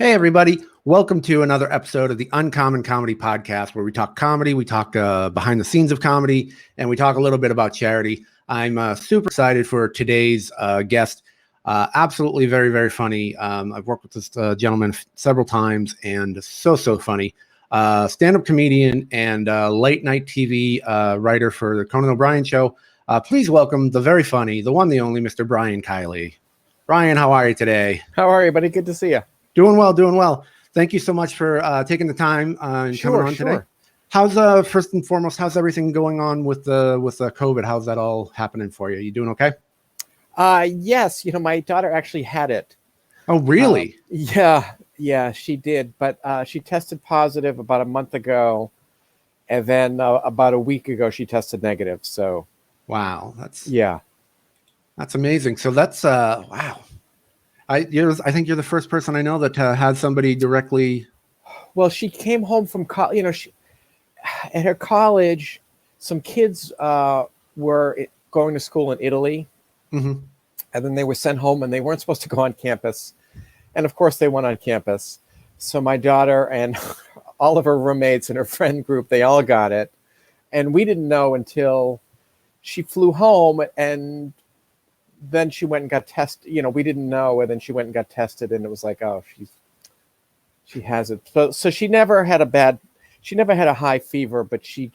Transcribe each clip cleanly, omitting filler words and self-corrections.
Hey, everybody. Welcome to another episode of the Uncommon Comedy Podcast, where we talk comedy, we talk behind the scenes of comedy, and we talk a little bit about charity. I'm super excited for today's guest. Absolutely very, very funny. I've worked with this gentleman several times, and so funny. Stand-up comedian and late night TV writer for the Conan O'Brien Show. Please welcome the very funny, the one, the only, Mr. Brian Kiley. Brian, how are you today? How are you, buddy? Good to see you. Doing well, doing well. Thank you so much for taking the time and coming on today. How's first and foremost, how's everything going on with COVID? How's that all happening for you? You doing okay? Yes. My daughter actually had it. Oh, really? Yeah, she did. But she tested positive about a month ago, and then about a week ago she tested negative. So, wow, that's amazing. So that's wow. I think you're the first person I know that had somebody directly. Well, she came home from college. At her college, some kids were going to school in Italy, and then they were sent home, and they weren't supposed to go on campus. And of course, they went on campus. So my daughter and all of her roommates and her friend group, they all got it, and we didn't know until she flew home and. Then she went and got tested. We didn't know, and then she went and got tested, and it was like, oh, she has it. So she never had a high fever, but she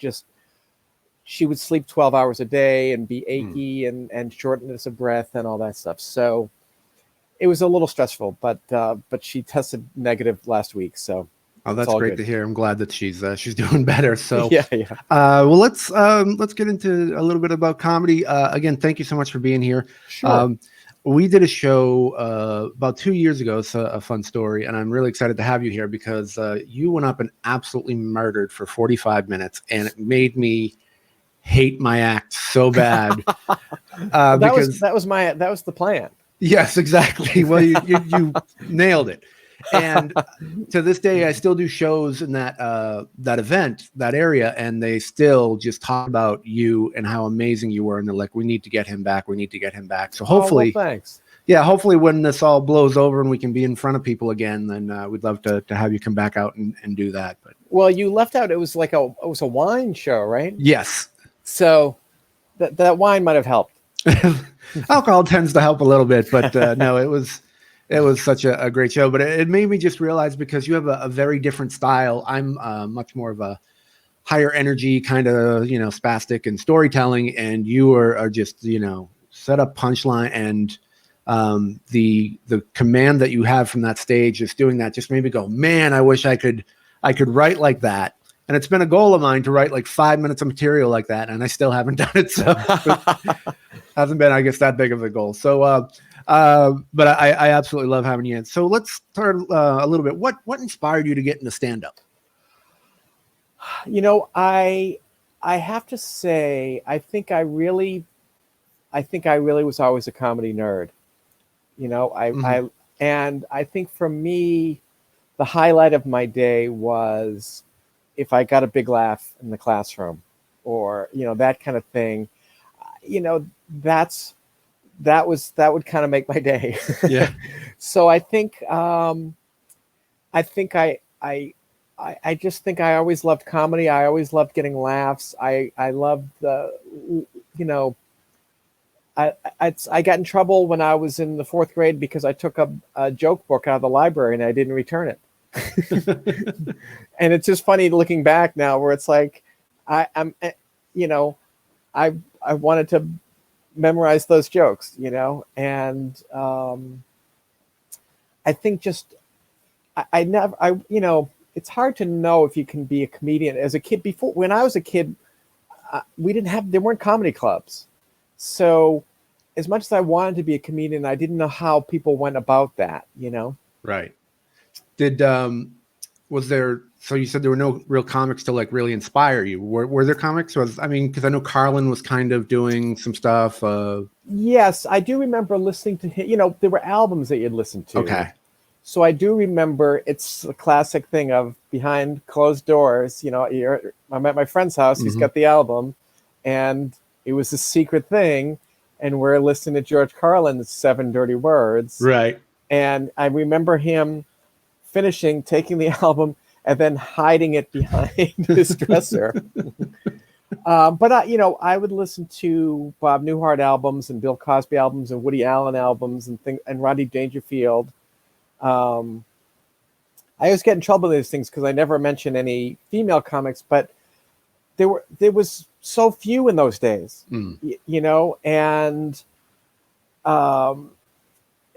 would sleep 12 hours a day and be achy and shortness of breath and all that stuff. So it was a little stressful, but she tested negative last week. So that's great to hear. I'm glad that she's doing better. So yeah. Well, let's get into a little bit about comedy. Again, thank you so much for being here. Sure. We did a show about 2 years ago. It's a fun story, and I'm really excited to have you here because you went up and absolutely murdered for 45 minutes, and it made me hate my act so bad. That was the plan. Yes, exactly. Well, you nailed it. And to this day, I still do shows in that event, that area, and they still just talk about you and how amazing you were. And they're like, we need to get him back. We need to get him back. So hopefully, thanks. Yeah, hopefully when this all blows over and we can be in front of people again, then we'd love to have you come back out and do that. But well, you left out. It was like a wine show, right? Yes. So that wine might have helped. Alcohol tends to help a little bit, but no, it was such a great show, but it made me just realize because you have a very different style. I'm much more of a higher energy kind of, spastic and storytelling. And you are just, set up punchline and the command that you have from that stage, just doing that just made me go, man, I wish I could write like that. And it's been a goal of mine to write like 5 minutes of material like that. And I still haven't done it. So hasn't been, I guess, that big of a goal. So, but I absolutely love having you in. So let's start a little bit. What inspired you to get into stand-up? I have to say, I think I really was always a comedy nerd. I think for me, the highlight of my day was if I got a big laugh in the classroom, or that kind of thing. That would kind of make my day. Yeah. So I think I just think I always loved comedy. I always loved getting laughs. I loved I got in trouble when I was in the 4th grade because I took a joke book out of the library and I didn't return it. And it's just funny looking back now, where it's like I wanted to memorize those jokes, and I think just it's hard to know if you can be a comedian as a kid. Before, when I was a kid, there weren't comedy clubs, so as much as I wanted to be a comedian, I didn't know how people went about that, Right. Was there, so you said there were no real comics to like really inspire you. Were there comics? Because I know Carlin was kind of doing some stuff. Yes, I do remember listening to him. There were albums that you'd listen to. Okay. So I do remember, it's a classic thing of behind closed doors. I'm at my friend's house. He's got the album, and it was a secret thing. And we're listening to George Carlin's 7 Dirty Words. Right. And I remember him finishing, taking the album, and then hiding it behind his dresser. But I would listen to Bob Newhart albums and Bill Cosby albums and Woody Allen albums and Rodney Dangerfield. I always get in trouble with these things because I never mention any female comics, but there was so few in those days, and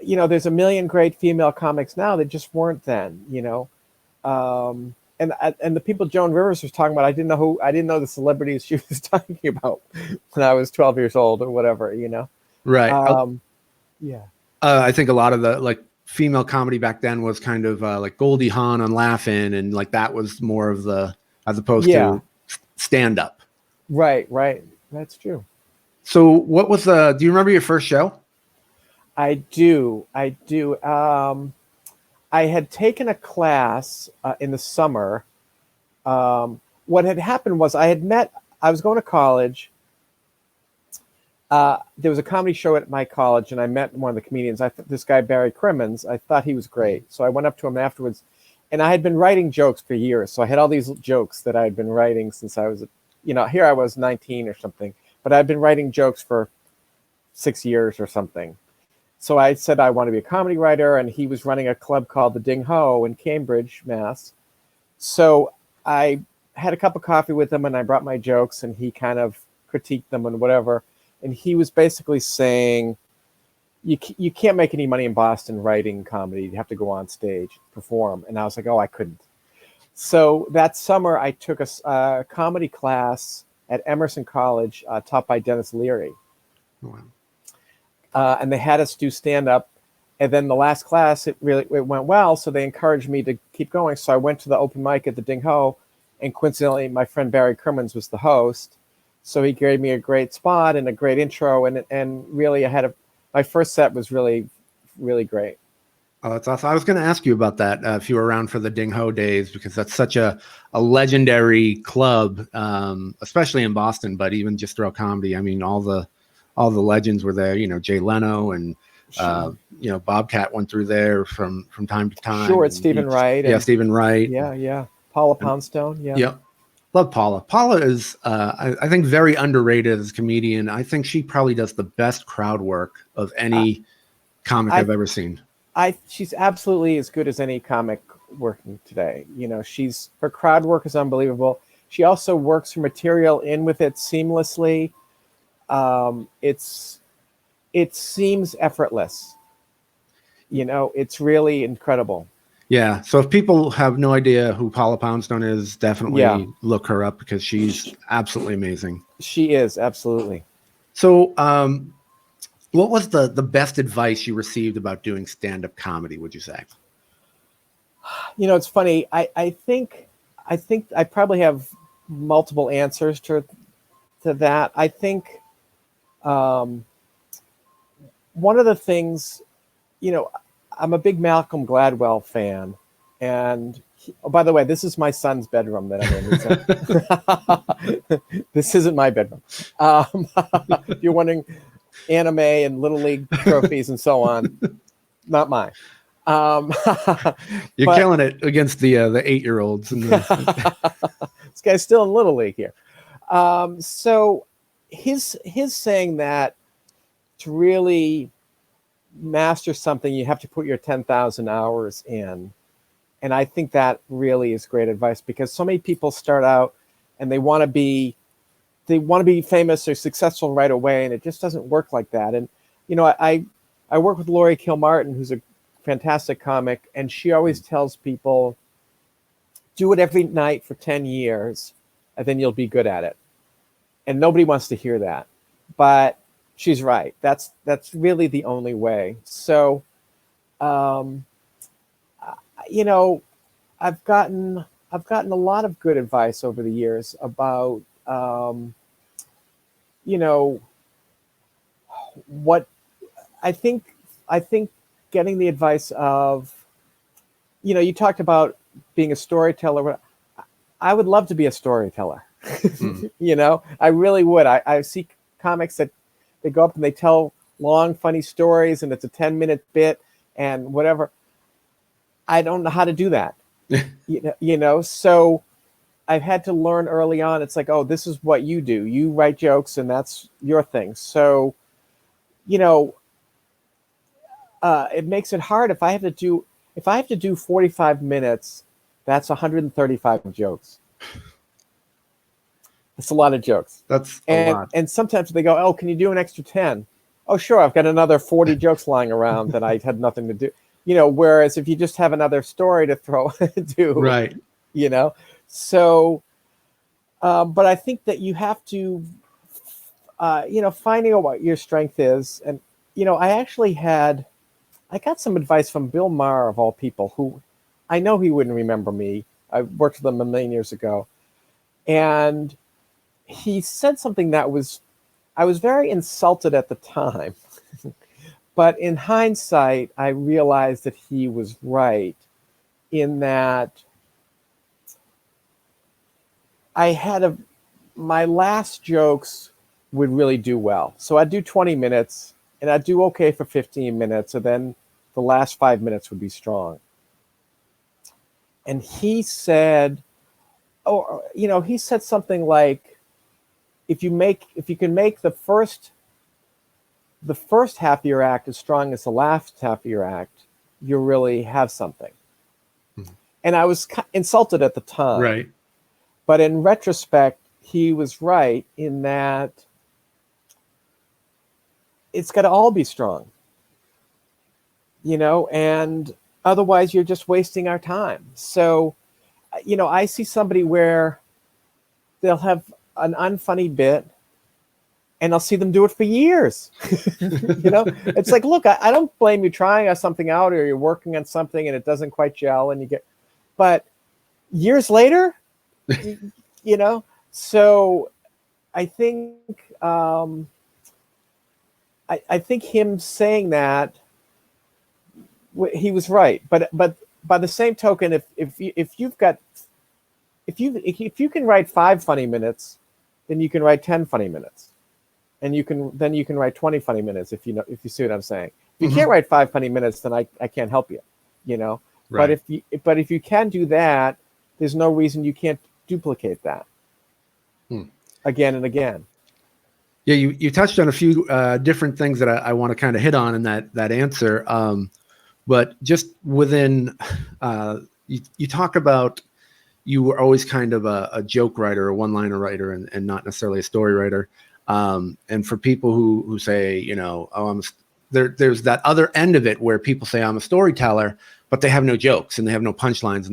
there's a million great female comics now that just weren't then, and the people Joan Rivers was talking about, I didn't know the celebrities she was talking about when I was 12 years old or whatever, Right. Yeah. I think a lot of the female comedy back then was kind of like Goldie Hawn on Laugh-In, and that was more of the, as opposed to stand up. Right. That's true. So what was do you remember your first show? I do. I had taken a class in the summer. What had happened was I was going to college. There was a comedy show at my college, and I met one of the comedians. This guy, Barry Crimmins, I thought he was great. So I went up to him afterwards, and I had been writing jokes for years. So I had all these jokes that I had been writing since I was, here I was 19 or something, but I'd been writing jokes for 6 years or something. So I said I want to be a comedy writer, and he was running a club called the Ding Ho in Cambridge, Mass. So I had a cup of coffee with him, and I brought my jokes, and he kind of critiqued them and whatever. And he was basically saying, you can't make any money in Boston writing comedy. You have to go on stage, perform. And I was like, oh, I couldn't. So that summer, I took a comedy class at Emerson College, taught by Dennis Leary. Wow. And they had us do stand-up. And then the last class, it went well. So they encouraged me to keep going. So I went to the open mic at the Ding Ho. And coincidentally, my friend Barry Crimmins was the host. So he gave me a great spot and a great intro, and really my first set was really, really great. Oh, that's awesome. I was going to ask you about that if you were around for the Ding Ho days, because that's such a legendary club, especially in Boston, but even just throughout comedy. I mean, all the legends were there. Jay Leno and Bobcat went through there from time to time. Sure, it's Stephen Wright. Stephen Wright. Yeah. Paula Poundstone. Yeah. Yep. Love Paula. Paula is, I think, very underrated as a comedian. I think she probably does the best crowd work of any comic I've ever seen. She's absolutely as good as any comic working today. Her crowd work is unbelievable. She also works her material in with it seamlessly. It seems effortless. It's really incredible. Yeah. So if people have no idea who Paula Poundstone is, definitely look her up, because she's absolutely amazing. She is, absolutely. So what was the best advice you received about doing stand-up comedy, would you say? It's funny. I think I probably have multiple answers to that. I think one of the things, I'm a big Malcolm Gladwell fan, and by the way, this is my son's bedroom that I'm in. This isn't my bedroom. If you're wondering, anime and Little League trophies and so on, not mine. You're killing it against the 8-year-olds. This guy's still in Little League here. So his saying that to really master something, you have to put your 10,000 hours in. And I think that really is great advice, because so many people start out and they want to be famous or successful right away, and it just doesn't work like that. And I work with Laurie Kilmartin, who's a fantastic comic, and she always tells people, do it every night for 10 years and then you'll be good at it. And nobody wants to hear that, but she's right. That's really the only way. So, I've gotten a lot of good advice over the years about, what I think getting the advice of, you talked about being a storyteller. I would love to be a storyteller. I really would. I see comics that they go up and they tell long, funny stories, and it's a 10-minute bit and whatever. I don't know how to do that. So I've had to learn early on. It's like, oh, this is what you do. You write jokes and that's your thing. So, it makes it hard if I have to do 45 minutes, that's 135 jokes. That's a lot of jokes. That's a lot. And sometimes they go, oh, can you do an extra 10? Oh, sure. I've got another 40 jokes lying around that I had nothing to do. Whereas if you just have another story to throw do, right. So, but I think that you have to, finding out what your strength is. And, I got some advice from Bill Maher, of all people, who I know he wouldn't remember me. I worked with him a million years ago. And he said something I was very insulted at the time. But in hindsight, I realized that he was right in that my last jokes would really do well. So I'd do 20 minutes and I'd do okay for 15 minutes. And then the last 5 minutes would be strong. And he said, he said something like, if you can make the first half of your act as strong as the last half of your act, you really have something. Mm-hmm. And I was insulted at the time. Right. But in retrospect, he was right in that it's got to all be strong, and otherwise you're just wasting our time. So, I see somebody where they'll have an unfunny bit and I'll see them do it for years. It's like, look, I don't blame you trying something out or you're working on something and it doesn't quite gel but years later, so I think, I think him saying that he was right, but by the same token, if you can write 5 funny minutes, then you can write 10 funny minutes, and you can write 20 funny minutes if you see what I'm saying. If you can't write 5 funny minutes, then I can't help you, Right. But if you can do that, there's no reason you can't duplicate that again and again. Yeah, you touched on a few different things that I want to kind of hit on in that answer. But just within, you talk about you were always kind of a joke writer, a one-liner writer, and not necessarily a story writer. And for people who say, there's that other end of it where people say I'm a storyteller, but they have no jokes and they have no punchlines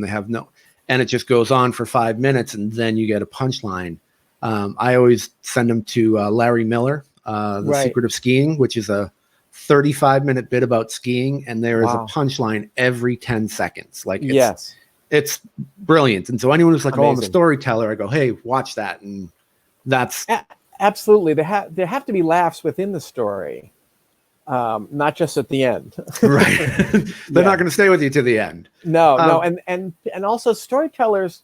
and it just goes on for 5 minutes and then you get a punchline. I always send them to Larry Miller, The Secret of Skiing, which is a 35-minute bit about skiing, and there is a punchline every 10 seconds. Like, it's brilliant. And so anyone who's like, amazing. Oh, I'm a storyteller, I go, hey, watch that. And that's absolutely. There have to be laughs within the story, not just at the end. Right. They're not going to stay with you to the end. No. And also storytellers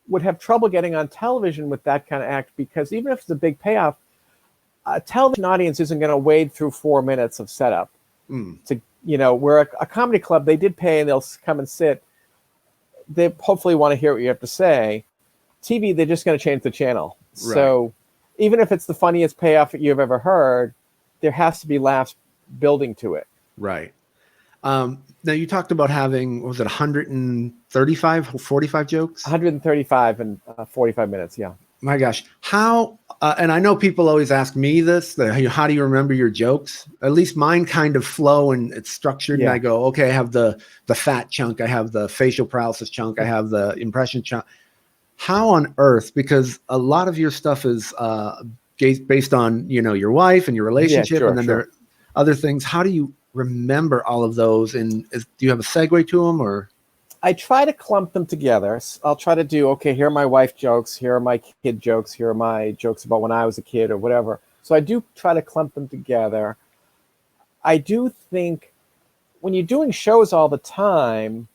would have trouble getting on television with that kind of act, because even if it's a big payoff, a television audience isn't going to wade through 4 minutes of setup. Where a comedy club, they did pay and they'll come and sit. They hopefully want to hear what you have to say. TV, they're just going to change the channel. Right. So even if it's the funniest payoff that you've ever heard, there has to be laughs building to it. Right. Now you talked about having, what was it, 135, 45 jokes? 135 and 45 minutes, yeah. My gosh. How, and I know people always ask me this, how do you remember your jokes? At least mine kind of flow and it's structured. Yeah. And I go, okay, I have the fat chunk. I have the facial paralysis chunk. I have the impression chunk. How on earth, because a lot of your stuff is based on, your wife and your relationship, and then there are other things. How do you remember all of those? And do you have a segue to them, or? I try to clump them together. I'll try to do, okay, here are my wife jokes, here are my kid jokes, here are my jokes about when I was a kid or whatever. So I do try to clump them together. I do think when you're doing shows all the time,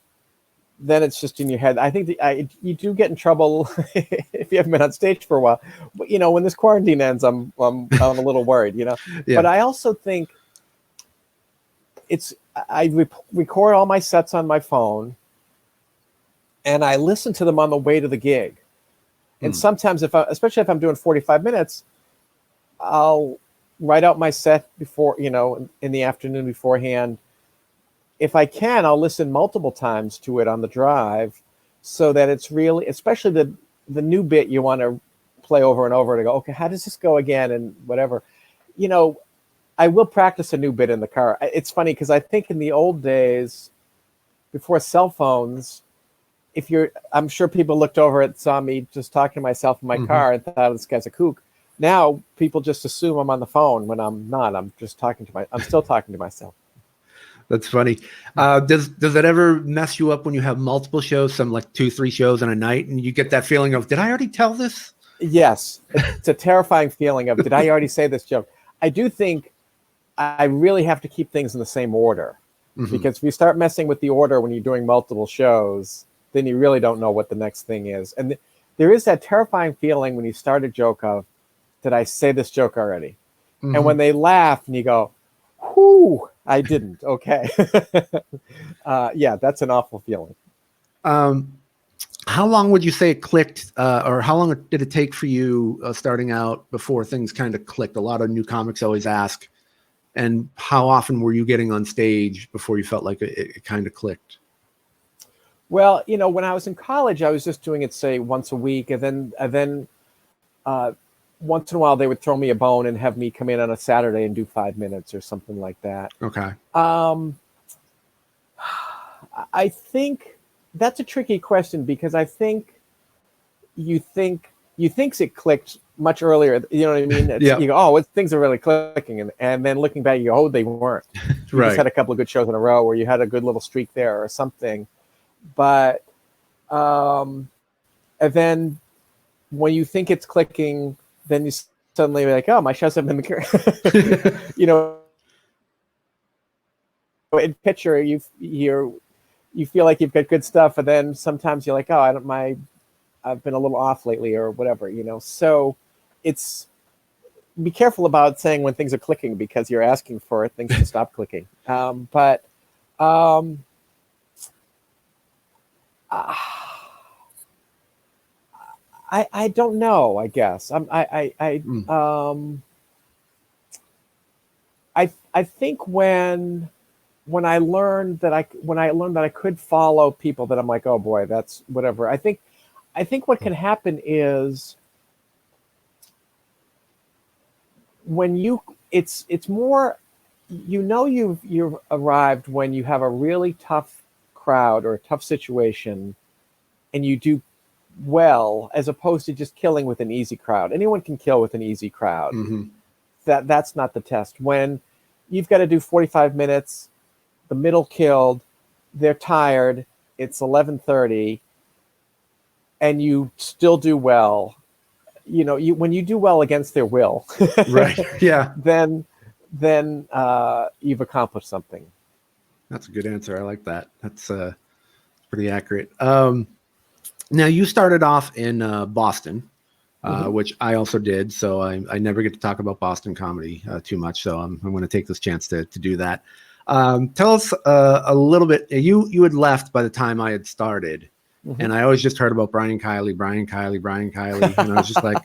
then it's just in your head. I think you do get in trouble if you haven't been on stage for a while. But, when this quarantine ends, I'm a little worried, Yeah. But I also think I record all my sets on my phone. and I listen to them on the way to the gig. And sometimes especially if I'm doing 45 minutes, I'll write out my set before, in the afternoon beforehand. If I can, I'll listen multiple times to it on the drive, so that it's really, especially the new bit, you want to play over and over to go, okay, how does this go again? And whatever, I will practice a new bit in the car. It's funny because I think in the old days, before cell phones, I'm sure people looked over and saw me just talking to myself in my car and thought, oh, this guy's a kook. Now people just assume I'm on the phone when I'm not. I'm just I'm still talking to myself. That's funny. Does that ever mess you up when you have multiple shows, some like 2-3 shows in a night, and you get that feeling of, did I already tell this? Yes. It's a terrifying feeling of, did I already say this joke? I do think I really have to keep things in the same order, because if you start messing with the order when you're doing multiple shows, then you really don't know what the next thing is. And there is that terrifying feeling when you start a joke of, did I say this joke already? And when they laugh and you go, whoo, I didn't. Okay. Yeah, that's an awful feeling. How long would you say it clicked, or how long did it take for you starting out before things kind of clicked? A lot of new comics always ask. And how often were you getting on stage before you felt like it kind of clicked? Well, when I was in college, I was just doing it, say, once a week. And then once in a while, they would throw me a bone and have me come in on a Saturday and do 5 minutes or something like that. Okay. I think that's a tricky question, because I think you think it clicked much earlier. You know what I mean? Yeah. You go, oh, things are really clicking. And then looking back, you go, oh, they weren't. You Right. just had a couple of good shows in a row where you had a good little streak there or something. But and then when you think it's clicking, then you suddenly are like, oh, my shows have been in picture, you feel like you've got good stuff, and then sometimes you're like, oh, I've been a little off lately or whatever, So it's, be careful about saying when things are clicking, because you're asking for things to stop clicking. I don't know, I guess. I think when I learned that I could follow people, that I'm like, oh boy, that's whatever. I think what can happen is when it's more, you've arrived when you have a really tough crowd or a tough situation, and you do well, as opposed to just killing with an easy crowd. Anyone can kill with an easy crowd. That's not the test. When you've got to do 45 minutes, the middle killed, they're tired, it's 11:30, and you still do well. When you do well against their will, Right. Yeah. then you've accomplished something. That's a good answer. I like that. That's pretty accurate. Now, you started off in Boston, which I also did. So I never get to talk about Boston comedy too much. So I'm going to take this chance to do that. Tell us a little bit. You had left by the time I had started. And I always just heard about Brian Kiley. And I was just like,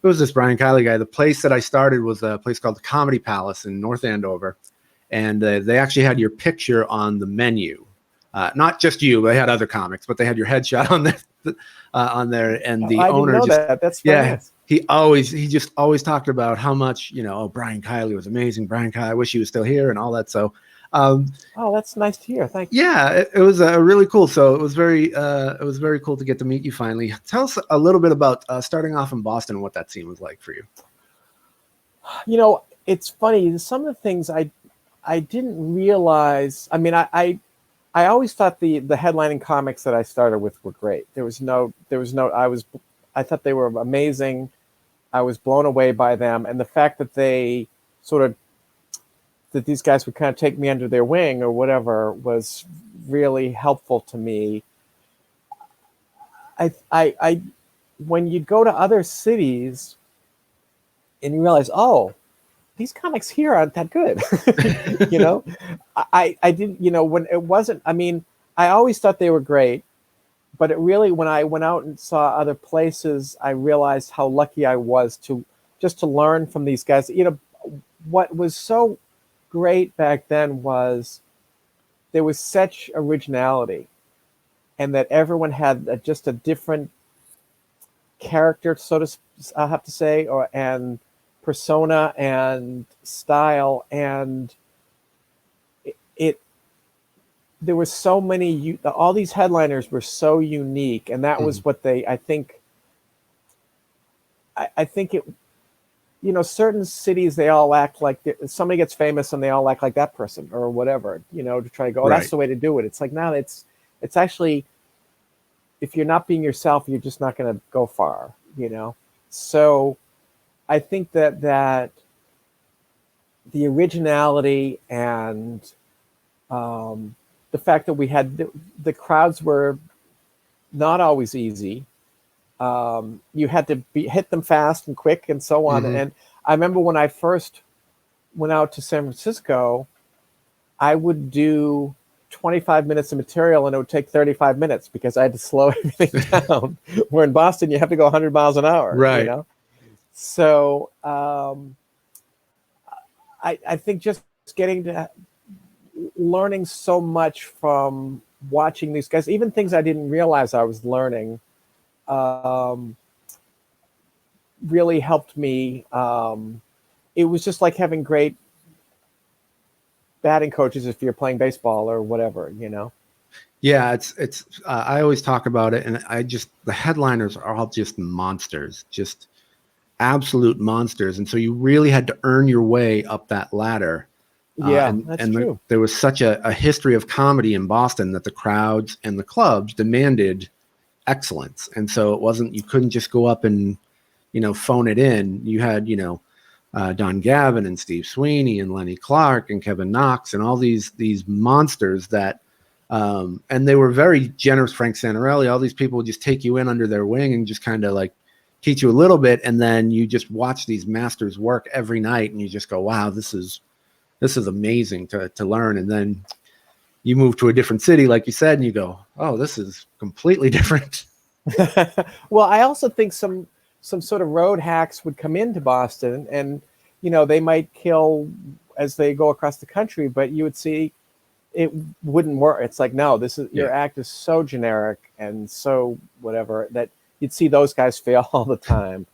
who is this Brian Kiley guy? The place that I started was a place called the Comedy Palace in North Andover. And they actually had your picture on the menu. Not just you, they had other comics, but they had your headshot on there. And the owner didn't know that. That's nice. He just always talked about how much, Brian Kiley was amazing. Brian Kiley, I wish he was still here and all that. So, that's nice to hear. Thank you. Yeah, it was really cool. So it was very cool to get to meet you finally. Tell us a little bit about starting off in Boston and what that scene was like for you. It's funny. Some of the things I didn't realize. I mean, I always thought the headlining comics that I started with were great. I thought they were amazing. I was blown away by them, and the fact that they that these guys would kind of take me under their wing or whatever was really helpful to me. I when you go to other cities and you realize, oh, these comics here aren't that good. I didn't, when it wasn't, I mean, I always thought they were great. but it really, when I went out and saw other places, I realized how lucky I was to learn from these guys. What was so great back then was there was such originality, and that everyone had just a different character, I have to say, and persona and style, and it there were so many. All these headliners were so unique, and that was what they. I think it. Certain cities, they all act like somebody gets famous and they all act like that person or whatever. To try to go. Oh, that's the way to do it. It's like, no, it's actually, if you're not being yourself, you're just not going to go far. So I think that the originality and the fact that we had the crowds were not always easy. You had to hit them fast and quick and so on. And I remember when I first went out to San Francisco, I would do 25 minutes of material and it would take 35 minutes because I had to slow everything down. Where in Boston, you have to go 100 miles an hour. Right. So I think just getting to learning so much from watching these guys, even things I didn't realize I was learning, really helped me. It was just like having great batting coaches if you're playing baseball or whatever, Yeah, it's I always talk about it, and the headliners are all just monsters, just absolute monsters, and so you really had to earn your way up that ladder. That's true. There was such a history of comedy in Boston that the crowds and the clubs demanded excellence, and so you couldn't just go up and phone it in. You had Don Gavin and Steve Sweeney and Lenny Clark and Kevin Knox and all these monsters that and they were very generous. Frank Santarelli, all these people would just take you in under their wing and just kind of like teach you a little bit, and then you just watch these masters work every night and you just go, wow, this is amazing to learn. And then you move to a different city, like you said, and you go, oh, this is completely different. Well, I also think some sort of road hacks would come into Boston, and they might kill as they go across the country, but you would see it wouldn't work. It's like, no, your act is so generic and so whatever that you'd see those guys fail all the time.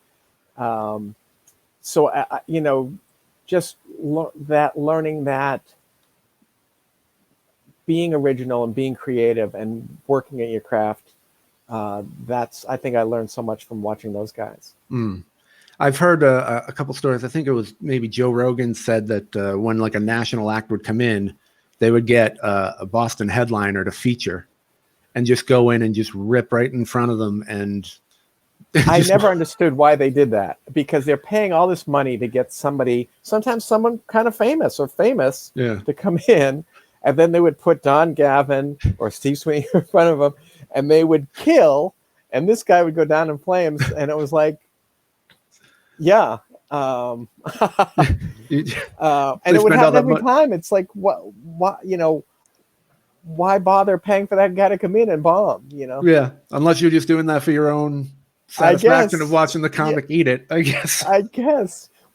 Just learning that being original and being creative and working at your craft, I think I learned so much from watching those guys. I've heard a couple stories. I think it was maybe Joe Rogan said that when like a national act would come in, they would get a Boston headliner to feature and just go in and just rip right in front of them. And I never understood why they did that, because they're paying all this money to get sometimes someone kind of famous to come in, and then they would put Don Gavin or Steve Sweeney in front of them, and they would kill, and this guy would go down in flames, and it was like, and it would happen every time. It's like, why bother paying for that guy to come in and bomb? Yeah, unless you're just doing that for your own satisfaction of watching the comic eat it, I guess.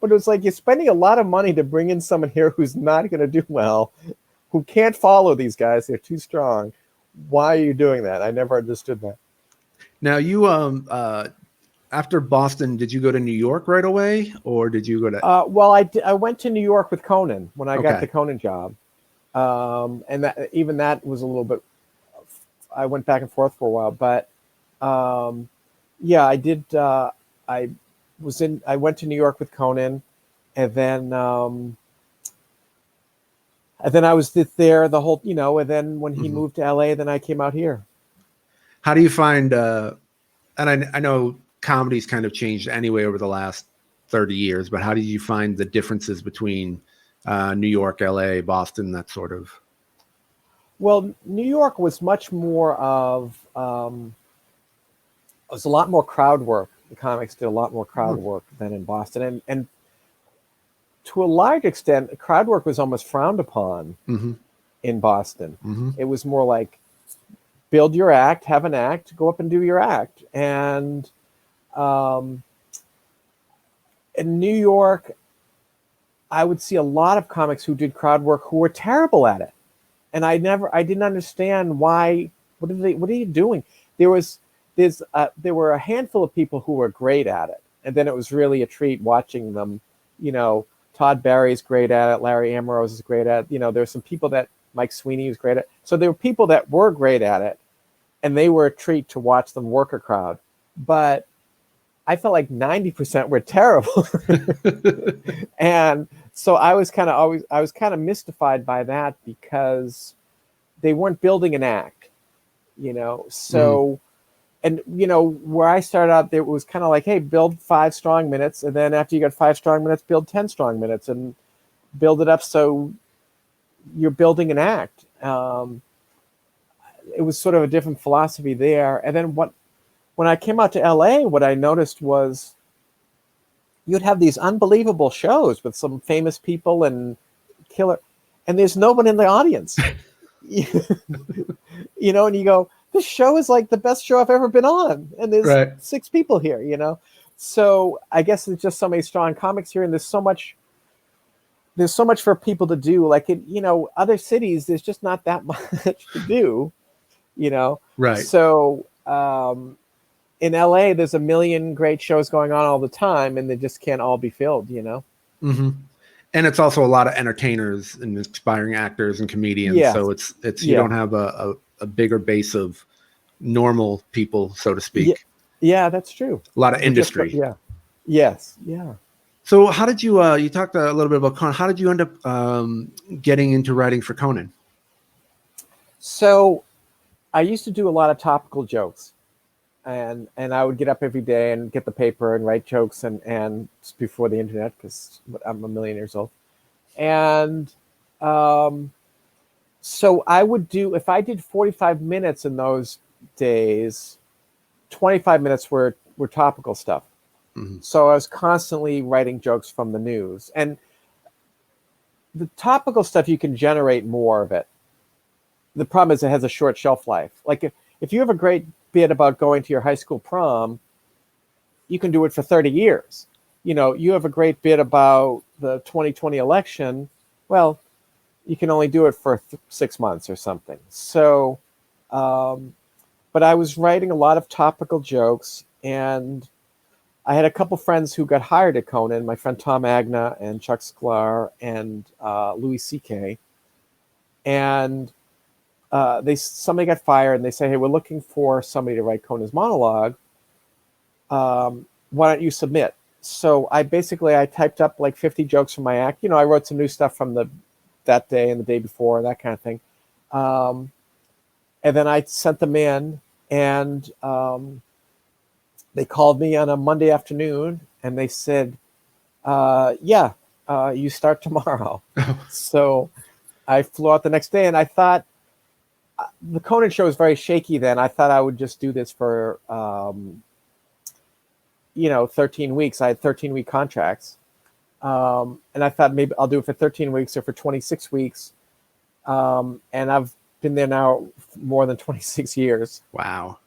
But it was like, you're spending a lot of money to bring in someone here who's not going to do well, who can't follow these guys. They're too strong. Why are you doing that? I never understood that. Now you, after Boston, did you go to New York right away, or did you go to? Well, I went to New York with Conan when I got the Conan job, and that was a little bit. I went back and forth for a while, but I did. I went to New York with Conan, and then I was there the whole, and then when he moved to LA, then I came out here. How do you find? And I know comedy's kind of changed anyway over the last 30 years, but how did you find the differences between New York, LA, Boston, that sort of? Well, New York was much more of, it was a lot more crowd work. The comics did a lot more crowd work than in Boston. And to a large extent, crowd work was almost frowned upon in Boston. It was more like build your act, have an act, go up and do your act. And in New York, I would see a lot of comics who did crowd work who were terrible at it. And I didn't understand why. What are you doing? There were a handful of people who were great at it. And then it was really a treat watching them. Todd Barry's great at it. Larry Ambrose is great at it. There's some people that Mike Sweeney was great at. So there were people that were great at it, and they were a treat to watch them work a crowd. But I felt like 90% were terrible. And so I was kind of mystified by that, because they weren't building an act, so, and where I started out, it was kind of like, hey, build 5 strong minutes. And then after you got 5 strong minutes, build 10 strong minutes and build it up. So you're building an act. It was sort of a different philosophy there. And then when I came out to LA, what I noticed was you'd have these unbelievable shows with some famous people and killer, and there's no one in the audience. And you go, this show is like the best show I've ever been on, and there's 6 people here. So I guess there's just so many strong comics here, and there's so much for people to do. Like in other cities, there's just not that much to do. Right. So in LA, there's a million great shows going on all the time, and they just can't all be filled. Mm-hmm. And it's also a lot of entertainers and aspiring actors and comedians. Yeah. So it's you don't have a bigger base of normal people, so to speak. Yeah, that's true. A lot of industry. Yes. Yeah. So how did you, you talked a little bit about Conan. How did you end up getting into writing for Conan? So I used to do a lot of topical jokes. And I would get up every day and get the paper and write jokes and before the internet, because I'm a million years old. And so I would do, if I did 45 minutes in those days, 25 minutes were topical stuff. Mm-hmm. So I was constantly writing jokes from the news. And the topical stuff, you can generate more of it. The problem is it has a short shelf life. Like if you have a great bit about going to your high school prom, you can do it for 30 years. You have a great bit about the 2020 election, well, you can only do it for 6 months or something. So, but I was writing a lot of topical jokes, and I had a couple friends who got hired at Conan, my friend Tom Agna and Chuck Sklar and Louis C.K. And somebody got fired, and they say, hey, we're looking for somebody to write Conan's monologue. Why don't you submit? So I typed up like 50 jokes from my act. I wrote some new stuff from that day and the day before and that kind of thing. And then I sent them in, and they called me on a Monday afternoon, and they said, you start tomorrow. So I flew out the next day, and I thought, the Conan show was very shaky then. I thought I would just do this for, 13 weeks. I had 13-week contracts. And I thought maybe I'll do it for 13 weeks or for 26 weeks. And I've been there now more than 26 years. Wow.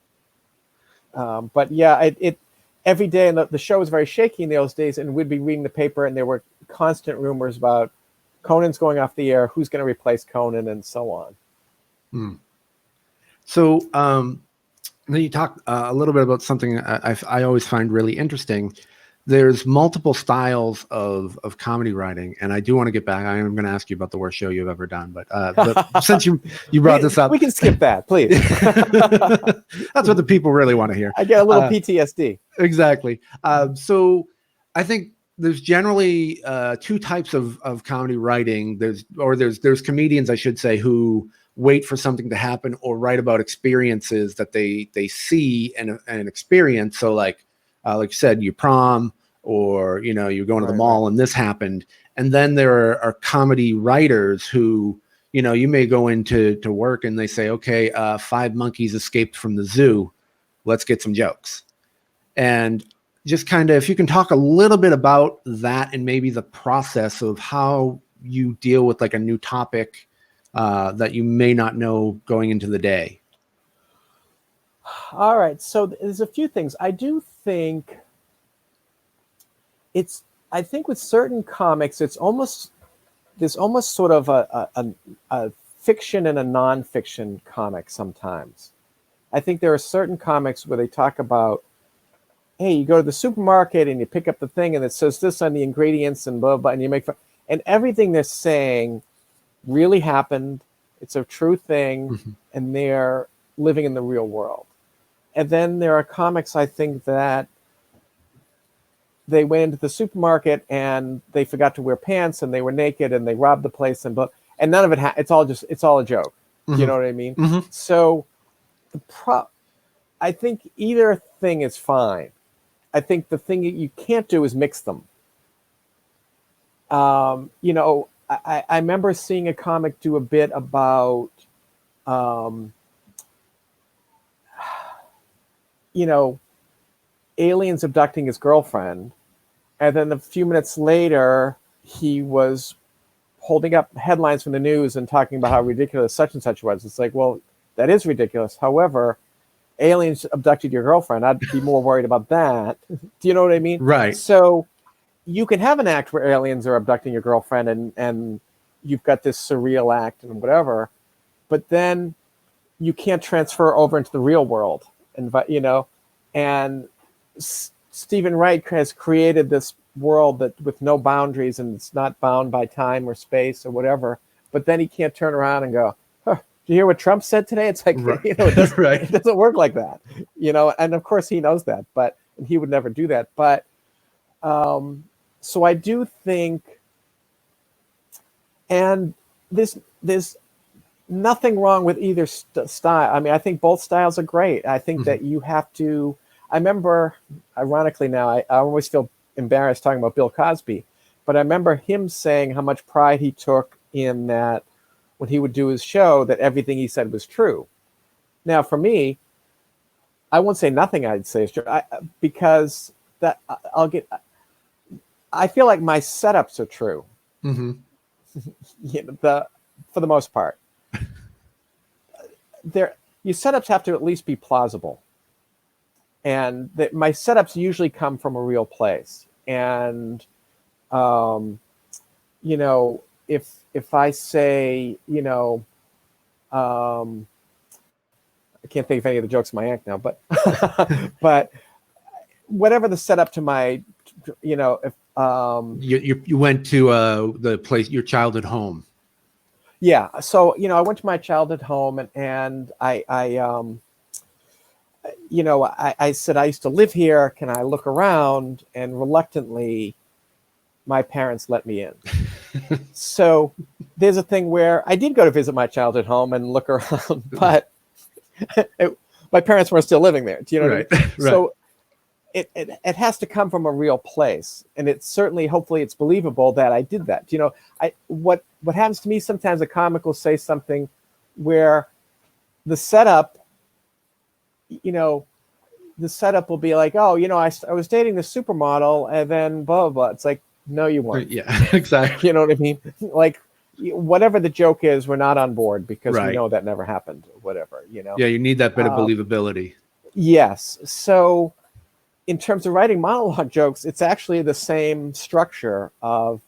But yeah, it every day, and the show was very shaky in those days, and we'd be reading the paper, and there were constant rumors about Conan's going off the air, who's going to replace Conan, and so on. So then you talk a little bit about something I always find really interesting. There's multiple styles of comedy writing, and I do want to get back. I am going to ask you about the worst show you've ever done, but since you brought this up, we can skip that, please. That's what the people really want to hear. I get a little PTSD. Exactly. So I think there's generally 2 types of comedy writing. There's comedians, I should say, who wait for something to happen or write about experiences that they see and experience. So like you said, your prom, or you're going to the mall and this happened. And then there are comedy writers who, you may go into work and they say, okay, 5 monkeys escaped from the zoo. Let's get some jokes. And just kind of, if you can talk a little bit about that and maybe the process of how you deal with like a new topic that you may not know going into the day. All right. So there's a few things. I do think it's. I think with certain comics, there's almost sort of a fiction and a nonfiction comic sometimes. I think there are certain comics where they talk about, hey, you go to the supermarket and you pick up the thing and it says this on the ingredients and blah blah, and you make fun, and everything they're saying really happened. It's a true thing, Mm-hmm. and they're living in the real world. And then there are comics, I think, that they went into the supermarket and they forgot to wear pants and they were naked and they robbed the place and none of it. It's all a joke. Mm-hmm. You know what I mean? Mm-hmm. So I think either thing is fine. I think the thing that you can't do is mix them. You know, I remember seeing a comic do a bit about, you know, aliens abducting his girlfriend, and then a few minutes later he was holding up headlines from the news and talking about how ridiculous such and such was. It's like, well, that is ridiculous. However, aliens abducted your girlfriend. I'd be more worried about that. Do you know what I mean? Right. So you can have an act where aliens are abducting your girlfriend and you've got this surreal act and whatever, but then you can't transfer over into the real world. And, you know, and Stephen Wright has created this world that with no boundaries and it's not bound by time or space or whatever, but then he can't turn around and go, huh, do you hear what Trump said today? It's like, right. you know, it doesn't, right. it doesn't work like that, you know, and of course he knows that, but he would never do that. But so I do think, and there's nothing wrong with either style. I mean, I think both styles are great. I think that you have to, I remember, ironically now, I always feel embarrassed talking about Bill Cosby, but I remember him saying how much pride he took in that when he would do his show, that everything he said was true. Now, for me, I won't say nothing I'd say is true, because that I feel like my setups are true. Mm-hmm. You know, for the most part. Your setups have to at least be plausible. And my setups usually come from a real place. And, you know, if I say, you know, I can't think of any of the jokes in my act now, but but whatever the setup to my, you know, if you went to the place, your childhood home. Yeah. So, you know, I went to my childhood home and I you know, I said, I used to live here. Can I look around? And reluctantly, my parents let me in. So there's a thing where I did go to visit my childhood home and look around, but my parents were still living there. Do you know what I mean? Right. So it has to come from a real place, and it's certainly, hopefully it's believable that I did that. You know, what happens to me sometimes, a comic will say something where the setup, you know, the setup will be like, oh, you know, I was dating the supermodel and then blah, blah, blah. It's like, no, you weren't. Yeah, exactly. You know what I mean? Like, whatever the joke is, we're not on board because we know that never happened, or whatever, you know? Yeah, you need that bit of believability. Yes. So in terms of writing monologue jokes, it's actually the same structure of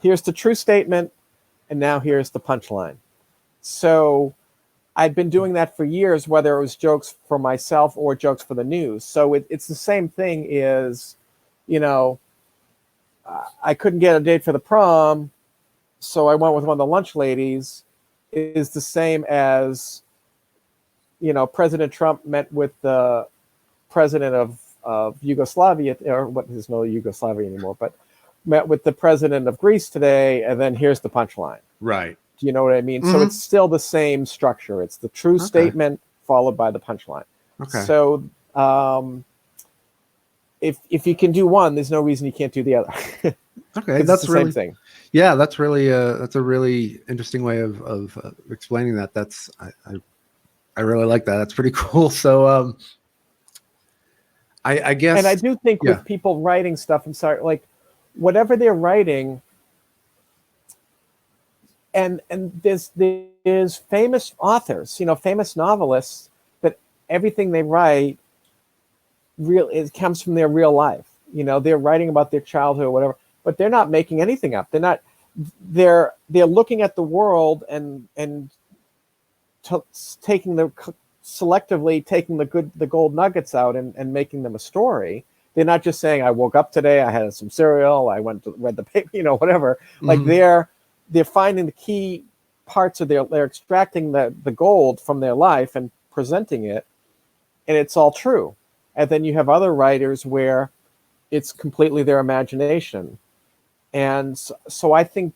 here's the true statement and now here's the punchline. So I've been doing that for years, whether it was jokes for myself or jokes for the news. So it's the same thing is, you know, I couldn't get a date for the prom, so I went with one of the lunch ladies, is the same as, you know, President Trump met with the president of Yugoslavia, or what, there's no Yugoslavia anymore, but met with the president of Greece today, and then here's the punchline. Right. Do you know what I mean? Mm-hmm. So it's still the same structure. It's the true statement followed by the punchline. Okay. So if you can do one, there's no reason you can't do the other. Okay, that's the really same thing. Yeah, that's really that's a really interesting way of explaining that. That's I really like that. That's pretty cool. So I guess, and I do think with people writing stuff, I'm sorry, like whatever they're writing, and there's famous authors, you know, famous novelists that everything they write it comes from their real life. They're writing about their childhood or whatever, but they're not making anything up. They're looking at the world and selectively taking the gold nuggets out and making them a story. They're not just saying, I woke up today, I had some cereal, I went to read the paper, whatever. Like they're finding the key parts of they're extracting the gold from their life and presenting it, and it's all true. And then you have other writers where it's completely their imagination. And so I think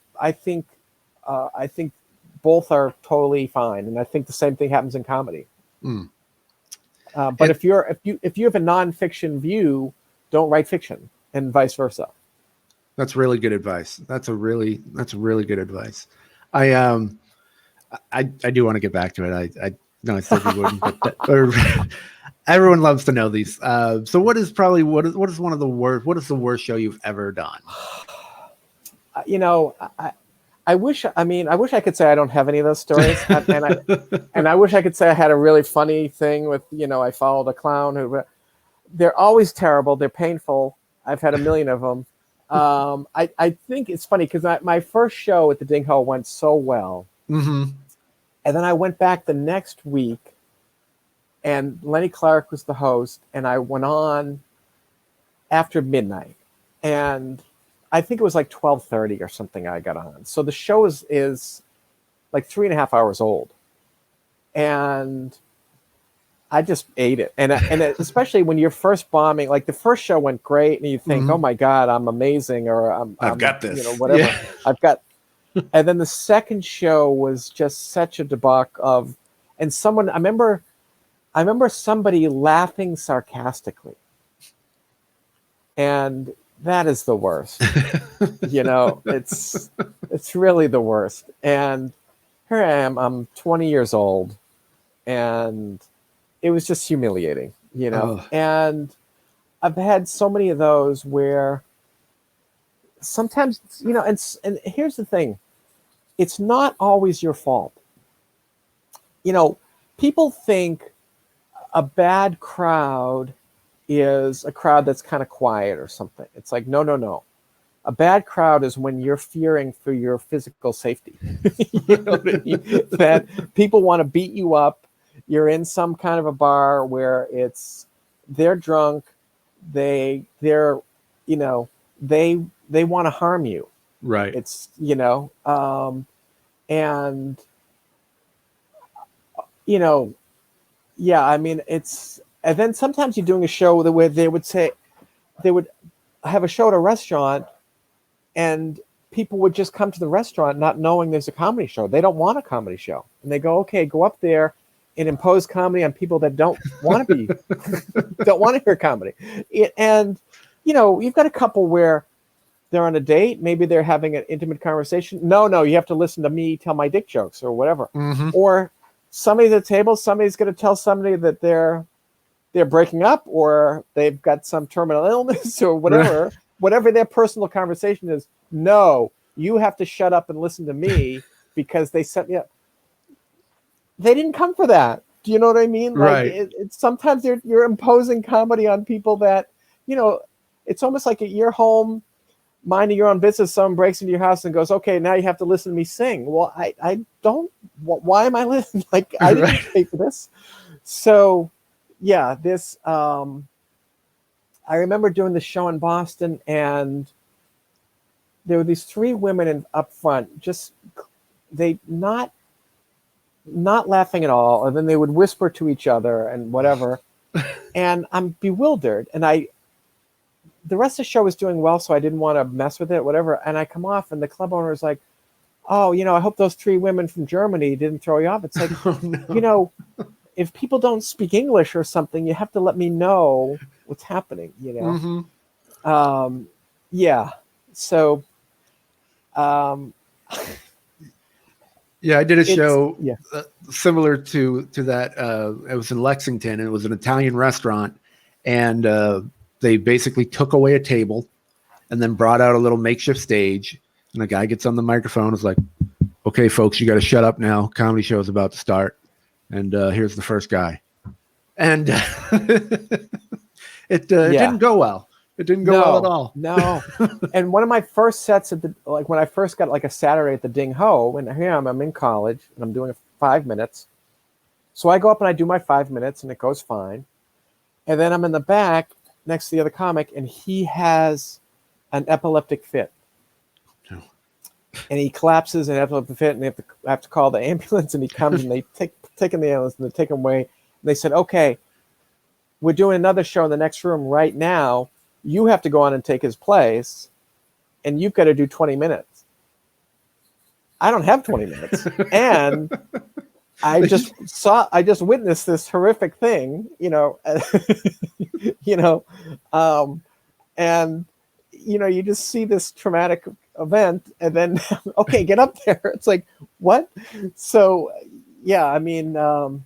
both are totally fine, and I think the same thing happens in comedy. But if you have a nonfiction view, don't write fiction, and vice versa. That's really good advice. That's really good advice. I do want to get back to it. I know I said you wouldn't, but everyone loves to know these. So what is one of the worst? What is the worst show you've ever done? I wish I could say I don't have any of those stories, and I wish I could say I had a really funny thing with, I followed a clown who. They're always terrible. They're painful. I've had a million of them. I think it's funny because my first show at the Ding Ho went so well, and then I went back the next week, and Lenny Clark was the host, and I went on after midnight, and I think it was like 12:30 or something I got on. So the show is like 3.5 hours old, and I just ate it. And especially when you're first bombing, like the first show went great, and you think, oh my God, I'm amazing, or I've got this, whatever. Yeah. I've got. And then the second show was just such a debacle of, and I remember somebody laughing sarcastically, and that is the worst. It's really the worst. And here I am, I'm 20 years old, and it was just humiliating, and I've had so many of those where sometimes, and here's the thing, it's not always your fault. People think a bad crowd is a crowd that's kind of quiet or something. It's like, no. A bad crowd is when you're fearing for your physical safety. You know what I mean? That people want to beat you up. You're in some kind of a bar where they're drunk, they're want to harm you. Right. It's, and yeah, I mean, and then sometimes you're doing a show where they would have a show at a restaurant, and people would just come to the restaurant not knowing there's a comedy show. They don't want a comedy show. And they go, okay, go up there and impose comedy on people that don't want to don't want to hear comedy. And, you've got a couple where they're on a date. Maybe they're having an intimate conversation. No, you have to listen to me tell my dick jokes or whatever. Or somebody at the table, somebody's going to tell somebody that they're breaking up, or they've got some terminal illness or whatever. Right. Whatever their personal conversation is, no, you have to shut up and listen to me because they set me up. They didn't come for that. Do you know what I mean? Right. Like it's sometimes you're imposing comedy on people that, it's almost like at your home, minding your own business, someone breaks into your house and goes, okay, now you have to listen to me sing. Well, I don't, why am I listening? Like, I didn't pay for this. So yeah, I remember doing the show in Boston, and there were these 3 women up front, just not laughing at all, and then they would whisper to each other and whatever. And I'm bewildered, and the rest of the show was doing well, so I didn't want to mess with it, whatever. And I come off, and the club owner is like, oh, I hope those 3 women from Germany didn't throw you off. It's like, oh, no. If people don't speak English or something, you have to let me know what's happening, Yeah. So, yeah, I did a show similar to that. It was in Lexington, and it was an Italian restaurant, and they basically took away a table and then brought out a little makeshift stage, and the guy gets on the microphone, is like, okay, folks, you got to shut up now. Comedy show is about to start. And here's the first guy. and it didn't go well. It didn't go well at all. No. And one of my first sets when I first got like a Saturday at the Ding Ho, and here I'm in college and I'm doing 5 minutes. So I go up and I do my 5 minutes and it goes fine. And then I'm in the back next to the other comic and he has an epileptic fit. No. And he collapses in an epileptic fit and they have to call the ambulance, and he comes and they take him the ambulance and they take him away. And they said, okay, we're doing another show in the next room right now. You have to go on and take his place, and you've got to do 20 minutes. I don't have 20 minutes. And I just witnessed this horrific thing, and, you just see this traumatic event and then, okay, get up there. It's like, what? So, yeah, I mean, those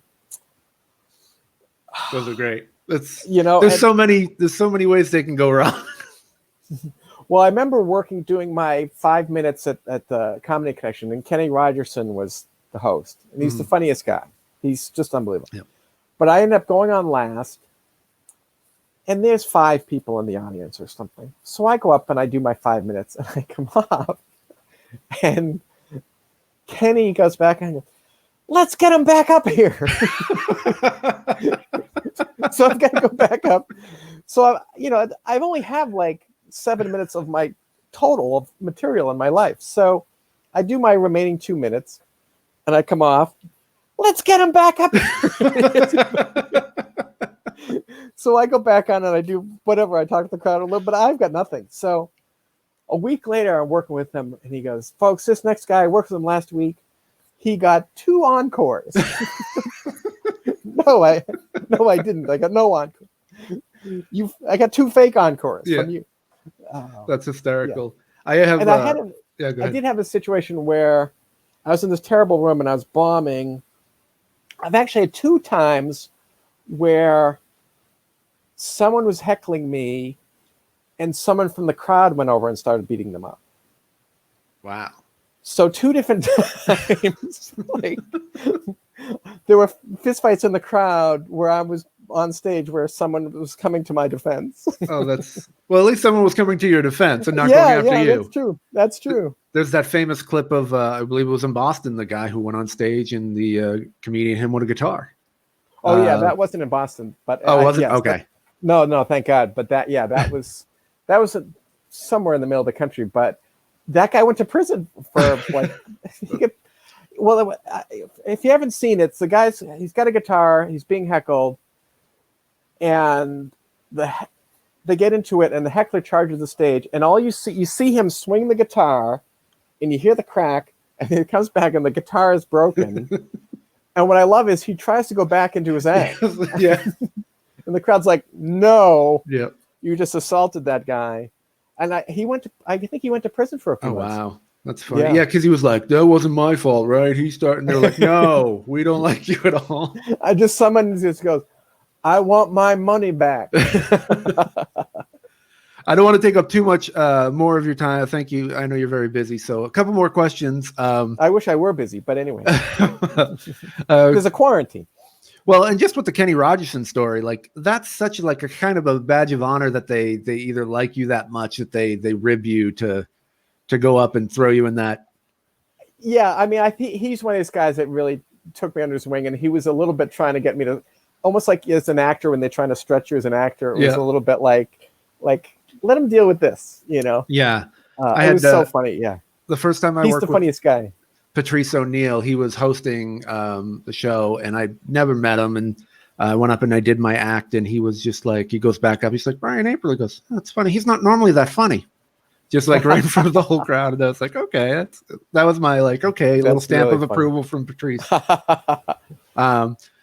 are great. It's, there's so many ways they can go wrong. Well, I remember doing my 5 minutes at the Comedy Connection, and Kenny Rogerson was the host, and he's the funniest guy. He's just unbelievable. Yep. But I ended up going on last, and there's 5 people in the audience or something. So I go up and I do my 5 minutes, and I come off, and Kenny goes back and goes, let's get him back up here. So I've got to go back up. So, I've only have like 7 minutes of my total of material in my life. So I do my remaining 2 minutes and I come off. Let's get him back up here. So I go back on and I do whatever. I talk to the crowd a little, but I've got nothing. So a week later, I'm working with him and he goes, folks, this next guy, I worked with him last week. He got 2 encores. No, I didn't. I got no encore. I got 2 fake encores from you. Oh, that's hysterical. Yeah. I did have a situation where I was in this terrible room and I was bombing. I've actually had 2 times where someone was heckling me and someone from the crowd went over and started beating them up. Wow. So 2 different times, like there were fistfights in the crowd where I was on stage where someone was coming to my defense. Oh, well, at least someone was coming to your defense and not going after you. That's true. That's true. There's that famous clip of, I believe it was in Boston, the guy who went on stage and the comedian hit him with a guitar. Oh, yeah, that wasn't in Boston. But was it? Yes, okay. No, thank God. But that was somewhere in the middle of the country. But that guy went to prison for like, if you haven't seen it, he's got a guitar, he's being heckled, and they get into it, and the heckler charges the stage, and all you see him swing the guitar, and you hear the crack, and then it comes back, and the guitar is broken. And what I love is he tries to go back into his act. Yeah. And the crowd's like, no, yep, you just assaulted that guy. And I think he went to prison for a few months. Wow. That's funny. Yeah, because he was like, that wasn't my fault, right? They're like, no, we don't like you at all. Someone just goes, I want my money back. I don't want to take up too much more of your time. Thank you. I know you're very busy. So a couple more questions. I wish I were busy, but anyway. There's a quarantine. Well, and just with the Kenny Rogerson story, like that's such like a kind of a badge of honor that they either like you that much that they rib you to go up and throw you in that. Yeah, I mean, he's one of these guys that really took me under his wing, and he was a little bit trying to get me to, almost like as an actor when they're trying to stretch you as an actor. It was a little bit like let him deal with this, Yeah, it was so funny. Yeah, the first time he's the funniest guy. Patrice O'Neill, he was hosting the show, and I never met him, and I went up and I did my act, and he was just like, he goes back up, he's like, Brian Apprille. He goes, that's funny. He's not normally that funny. Just like right in front of the whole crowd. And I was like, okay, that was my little stamp of approval from Patrice.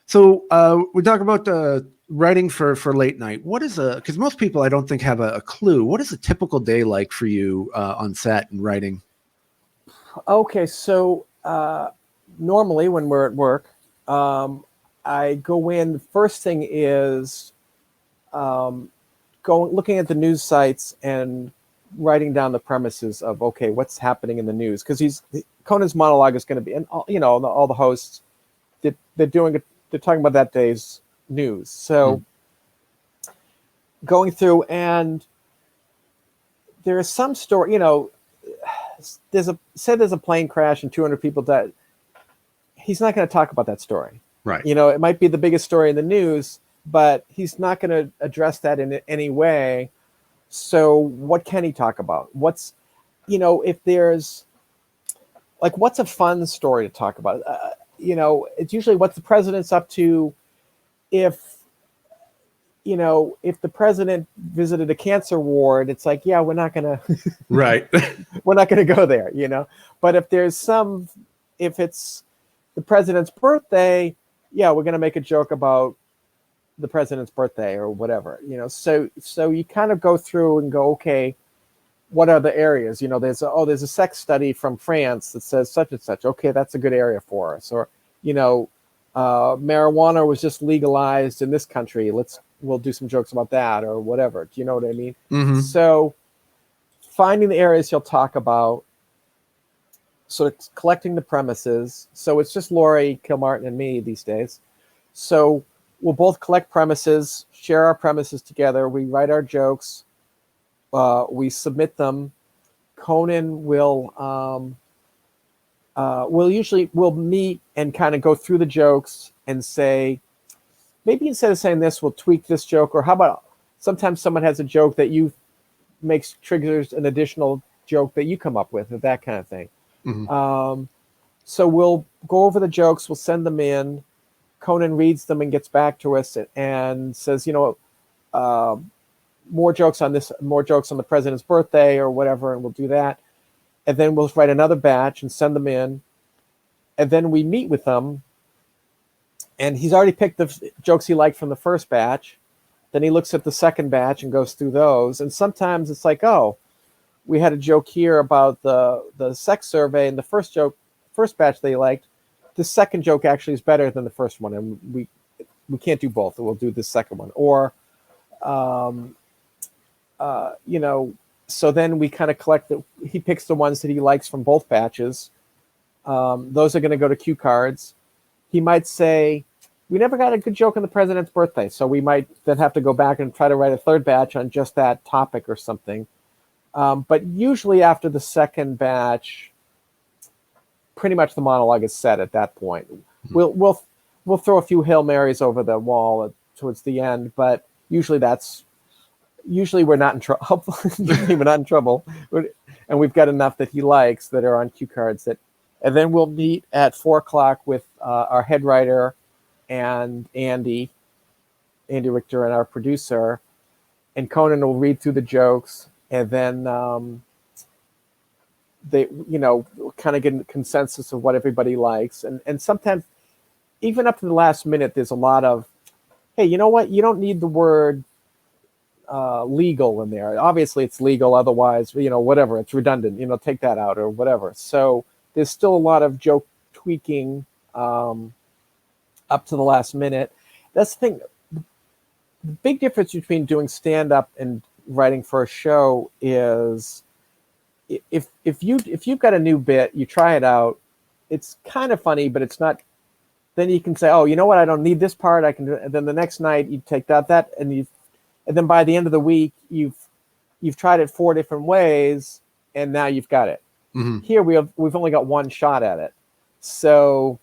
So we talk about writing for late night. What is because most people I don't think have a clue. What is a typical day like for you on set and writing? Okay, so normally when we're at work, I go in. The first thing is looking at the news sites and writing down the premises of what's happening in the news, because Conan's monologue is going to be, and all the hosts they're talking about that day's news. So going through, and there is some story, there's a plane crash and 200 people died. He's not going to talk about that story. Right. It might be the biggest story in the news, but he's not going to address that in any way. So what can he talk about? What's, if there's like, what's a fun story to talk about? It's usually what's the president's up to. If the president visited a cancer ward, it's like, yeah, we're not going to, right. we're not going to go there, but if it's the president's birthday, yeah, we're going to make a joke about the president's birthday or whatever, so you kind of go through and go, okay, what are the areas? There's a sex study from France that says such and such. Okay, that's a good area for us. Or, marijuana was just legalized in this country. We'll do some jokes about that or whatever. Do you know what I mean? Mm-hmm. So finding the areas he'll talk about, sort of collecting the premises. So it's just Lori Kilmartin and me these days. So we'll both collect premises, share our premises together. We write our jokes. We submit them. Conan we'll meet and kind of go through the jokes and say, maybe instead of saying this, we'll tweak this joke. Or how about sometimes someone has a joke that triggers an additional joke that you come up with, or that kind of thing. Mm-hmm. So we'll go over the jokes, we'll send them in. Conan reads them and gets back to us and says, more jokes on the president's birthday or whatever, and we'll do that. And then we'll write another batch and send them in. And then we meet with them. And he's already picked the jokes he liked from the first batch. Then he looks at the second batch and goes through those. And sometimes it's like, oh, we had a joke here about the sex survey, and the first batch they liked. The second joke actually is better than the first one, and we can't do both. We'll do the second one. Or, so then we kind of collect he picks the ones that he likes from both batches. Those are going to go to cue cards. He might say, we never got a good joke on the president's birthday, so we might then have to go back and try to write a third batch on just that topic or something. But usually after the second batch, pretty much the monologue is set at that point. We'll throw a few Hail Marys over the wall towards the end, but usually we're not in trouble. We're not in trouble, and we've got enough that he likes that are on cue cards and then we'll meet at 4:00 with our head writer and Andy Richter, and our producer, and Conan will read through the jokes, and then they kind of get a consensus of what everybody likes, and sometimes even up to the last minute there's a lot of, hey, you know what, you don't need the word legal in there. Obviously it's legal, otherwise whatever, it's redundant, take that out or whatever. So there's still a lot of joke tweaking up to the last minute. That's the thing. The big difference between doing stand-up and writing for a show is if you've got a new bit, you try it out, it's kind of funny, but it's not. Then you can say, oh, you know what, I don't need this part, I can do it. And then the next night you take that and then by the end of the week you've tried it 4 different ways, and now you've got it. Mm-hmm. Here we've only got one shot at it, so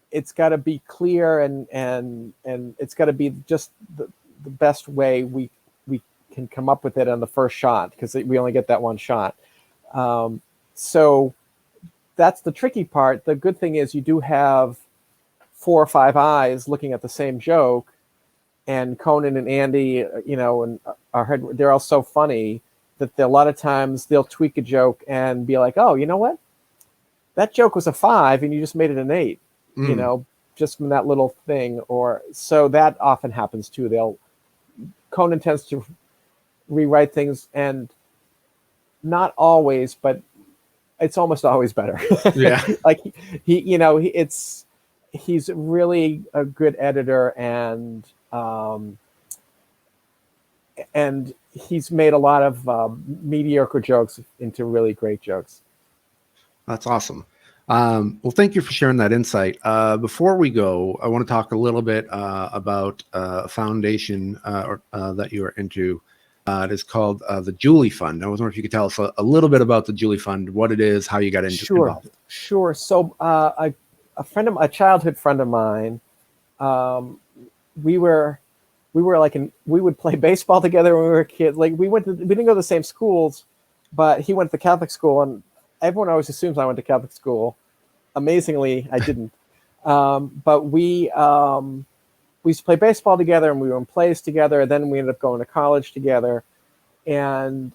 it's got to be clear and it's got to be just the best way we can come up with it on the first shot, because we only get that one shot. So that's the tricky part. The good thing is you do have 4 or 5 eyes looking at the same joke, and Conan and Andy, and our head, they're all so funny that a lot of times they'll tweak a joke and be like, oh, you know what? That joke was a 5 and you just made it an 8, just from that little thing. Or so that often happens too. Conan tends to rewrite things, and not always, but it's almost always better. Yeah. Like he's really a good editor, and he's made a lot of mediocre jokes into really great jokes. That's awesome. Well, thank you for sharing that insight. Before we go, I want to talk a little bit about a foundation that you are into. It is called the Julie Fund. I was wondering if you could tell us a little bit about the Julie Fund, what it is, how you got involved. Sure. So a childhood friend of mine, we would play baseball together when we were kids. Like we didn't go to the same schools, but he went to the Catholic school, and everyone always assumes I went to Catholic school. Amazingly, I didn't. But we used to play baseball together, and we were in plays together. And then we ended up going to college together. And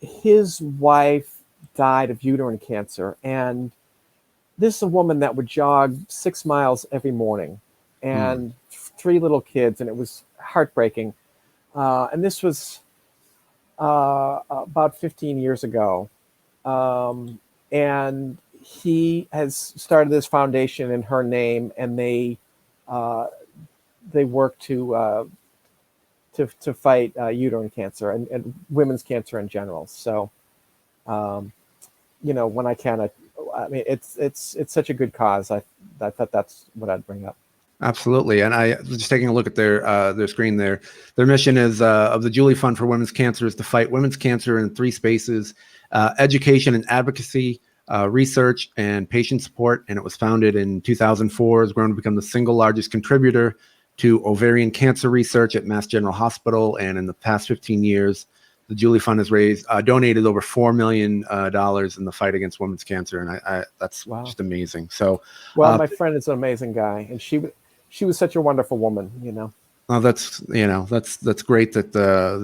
his wife died of uterine cancer. And this is a woman that would jog 6 miles every morning, and 3 little kids, and it was heartbreaking. And this was about 15 years ago. And he has started this foundation in her name, and they work to fight uterine cancer and women's cancer in general. So, when I can, I mean, it's such a good cause. I thought that's what I'd bring up. Absolutely. And I was just taking a look at their screen there. Their mission is of the Julie Fund for Women's Cancer is to fight women's cancer in 3 spaces: education and advocacy, research, and patient support. And it was founded in 2004. It's grown to become the single largest contributor to ovarian cancer research at Mass General Hospital. And in the past 15 years, the Julie Fund has donated over $4 million in the fight against women's cancer. And that's just amazing. So, my friend is an amazing guy, and she was such a wonderful woman, That's great that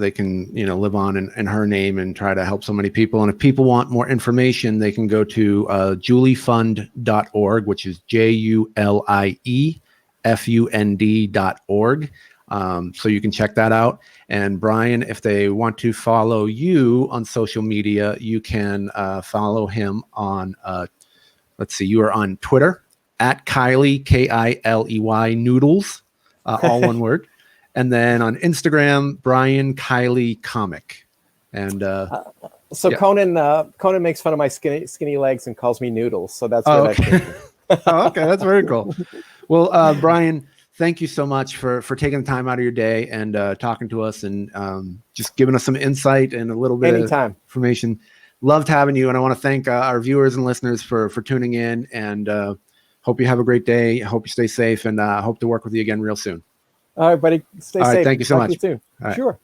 they can, live on in her name and try to help so many people. And if people want more information, they can go to juliefund.org, which is JULIEFUND.org. So you can check that out. And Brian, if they want to follow you on social media, you can follow him on, you are on Twitter at Kiley, Kiley Noodles, all one word. And then on Instagram, Brian Kiley Comic. And Conan makes fun of my skinny legs and calls me Noodles. So that's what okay. Okay, that's very cool. Well, Brian, thank you so much for taking the time out of your day and talking to us and just giving us some insight and a little bit of information. Loved having you. And I want to thank our viewers and listeners for tuning in, and hope you have a great day. I hope you stay safe, and hope to work with you again real soon. All right, buddy. Stay safe. Thank you so much. Talk to you soon. Sure.